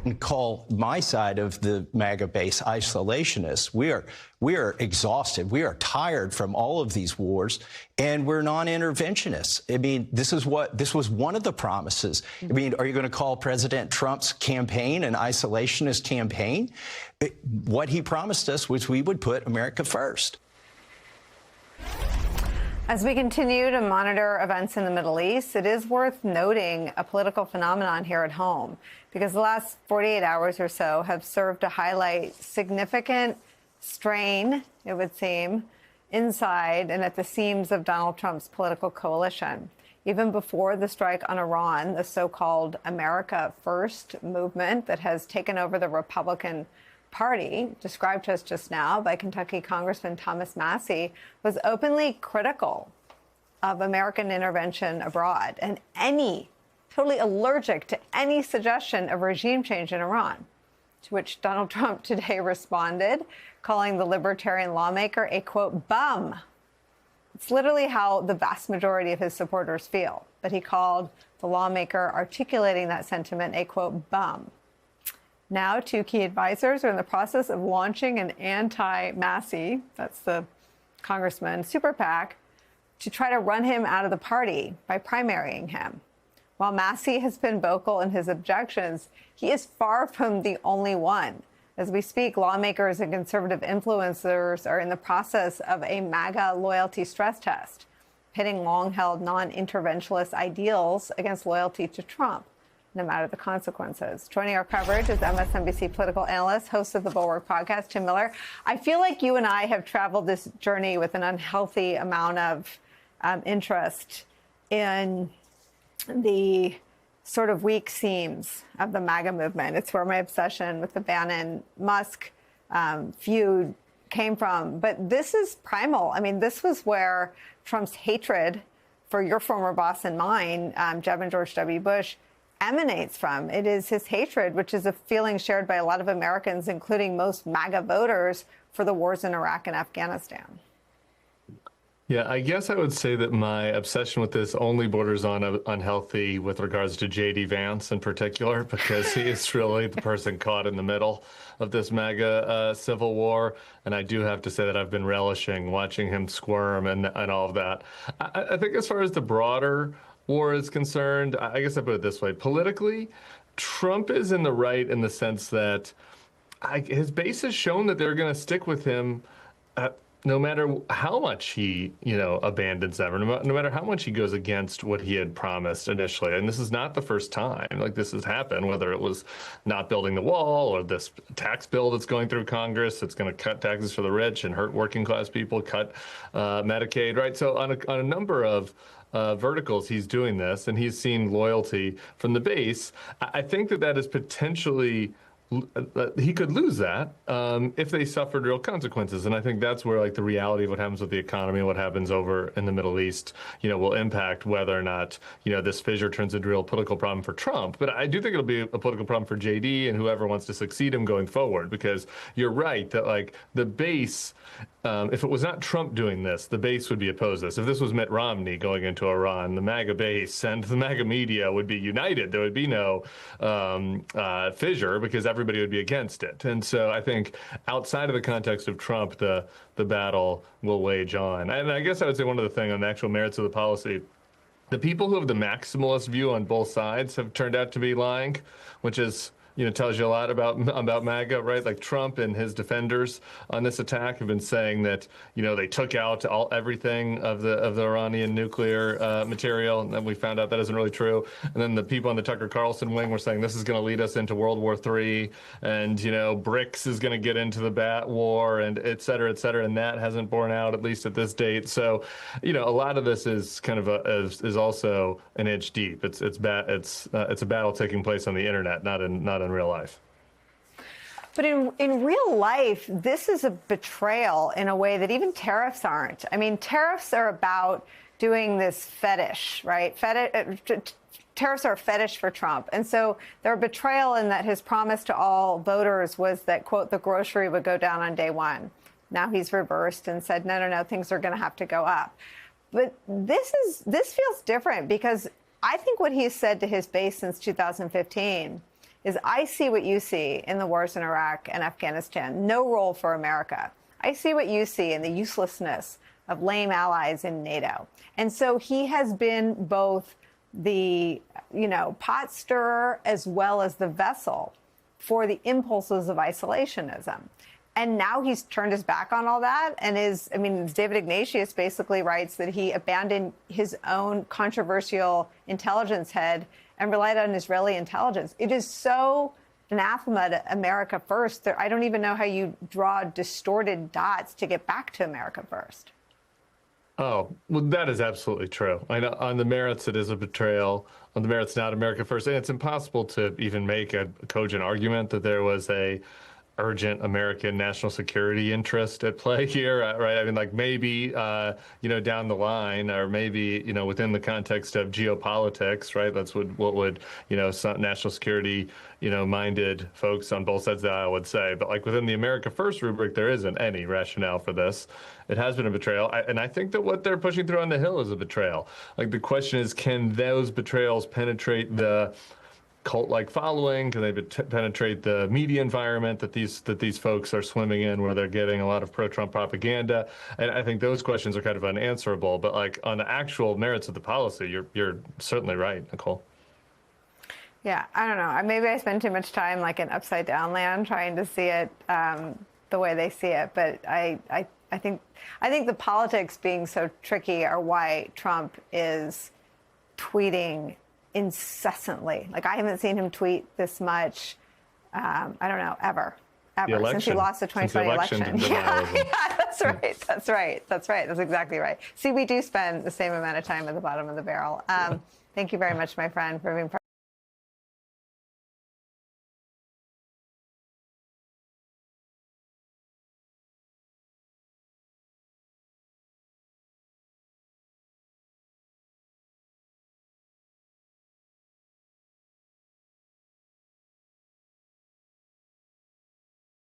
and call my side of the MAGA base isolationists. We are exhausted. We are tired from all of these wars, and we're non-interventionists. I mean, this was one of the promises. I mean, are you going to call President Trump's campaign an isolationist campaign? What he promised us was we would put America first. As we continue to monitor events in the Middle East, it is worth noting a political phenomenon here at home, because the last 48 hours or so have served to highlight significant strain, it would seem, inside and at the seams of Donald Trump's political coalition. Even before the strike on Iran, the so-called America First movement that has taken over the Republican Party, described to us just now by Kentucky Congressman Thomas Massie, was openly critical of American intervention abroad and totally allergic to any suggestion of regime change in Iran, to which Donald Trump today responded, calling the libertarian lawmaker a, quote, bum. It's literally how the vast majority of his supporters feel, but he called the lawmaker articulating that sentiment a, quote, bum. Now, two key advisors are in the process of launching an anti-Massie, that's the congressman, super PAC, to try to run him out of the party by primarying him. While Massie has been vocal in his objections, he is far from the only one. As we speak, lawmakers and conservative influencers are in the process of a MAGA loyalty stress test, pitting long-held non-interventionist ideals against loyalty to Trump, no matter the consequences. Joining our coverage is MSNBC political analyst, host of the Bulwark podcast, Tim Miller. I feel like you and I have traveled this journey with an unhealthy amount of interest in the sort of weak seams of the MAGA movement. It's where my obsession with the Bannon-Musk feud came from. But this is primal. I mean, this was where Trump's hatred for your former boss and mine, Jeb and George W. Bush, emanates from. It is his hatred, which is a feeling shared by a lot of Americans, including most MAGA voters, for the wars in Iraq and Afghanistan. Yeah, I guess I would say that my obsession with this only borders on unhealthy with regards to J.D. Vance in particular, because he is really the person caught in the middle of this MAGA civil war. And I do have to say that I've been relishing watching him squirm and all of that. I think as far as the broader war is concerned, I guess I put it this way. Politically, Trump is in the right in the sense that his base has shown that they're going to stick with him no matter how much he, abandons them, or no matter how much he goes against what he had promised initially. And this is not the first time like this has happened, whether it was not building the wall or this tax bill that's going through Congress that's going to cut taxes for the rich and hurt working class people, cut Medicaid, right? So on a number of verticals, he's doing this, and he's seen loyalty from the base. I think that is potentially he could lose that if they suffered real consequences. And I think that's where the reality of what happens with the economy and what happens over in the Middle East, will impact whether or not, this fissure turns into a real political problem for Trump. But I do think it'll be a political problem for JD and whoever wants to succeed him going forward, because you're right that the base, if it was not Trump doing this, the base would be opposed to this. If this was Mitt Romney going into Iran, the MAGA base and the MAGA media would be united. There would be no fissure because everybody would be against it. And so I think outside of the context of Trump, the battle will wage on. And I guess I would say one other thing on the actual merits of the policy. The people who have the maximalist view on both sides have turned out to be lying, which is tells you a lot about MAGA, right? Like Trump and his defenders on this attack have been saying that, they took out everything of the Iranian nuclear material, and then we found out that isn't really true. And then the people on the Tucker Carlson wing were saying this is going to lead us into World War III, and BRICS is going to get into the bat war, and et cetera, and that hasn't borne out, at least at this date. So, a lot of this is kind of is also an inch deep. It's a battle taking place on the internet, not in real life. But in real life, this is a betrayal in a way that even tariffs aren't. I mean, tariffs are about doing this fetish, right? Tariffs are a fetish for Trump. And so they're a betrayal in that his promise to all voters was that, quote, the grocery would go down on day one. Now he's reversed and said, no, things are going to have to go up. But this feels different, because I think what he's said to his base since 2015 is I see what you see in the wars in Iraq and Afghanistan. No role for America. I see what you see in the uselessness of lame allies in NATO. And so he has been both the, pot stirrer as well as the vessel for the impulses of isolationism. And now he's turned his back on all that and David Ignatius basically writes that he abandoned his own controversial intelligence head and relied on Israeli intelligence. It is so anathema to America first. I don't even know how you draw distorted dots to get back to America first. Oh, well, that is absolutely true. I know on the merits, it is a betrayal. On the merits, not America first. And it's impossible to even make a cogent argument that there was a urgent American national security interest at play here, right? I mean, like maybe, down the line, or maybe, within the context of geopolitics, right? That's what would, some national security, minded folks on both sides of the aisle would say. But like within the America First rubric, there isn't any rationale for this. It has been a betrayal. And I think that what they're pushing through on the Hill is a betrayal. Like the question is, can those betrayals penetrate the cult-like following? Can they penetrate the media environment that these folks are swimming in, where they're getting a lot of pro-Trump propaganda? And I think those questions are kind of unanswerable. But like on the actual merits of the policy, you're certainly right, Nicole. Yeah, I don't know. Maybe I spend too much time like in upside down land trying to see it the way they see it. But I think the politics being so tricky are why Trump is tweeting incessantly. Like I haven't seen him tweet this much. I don't know, ever since he lost the 2020 election. Yeah, that's right. That's exactly right. See, we do spend the same amount of time at the bottom of the barrel. Thank you very much, my friend, for being part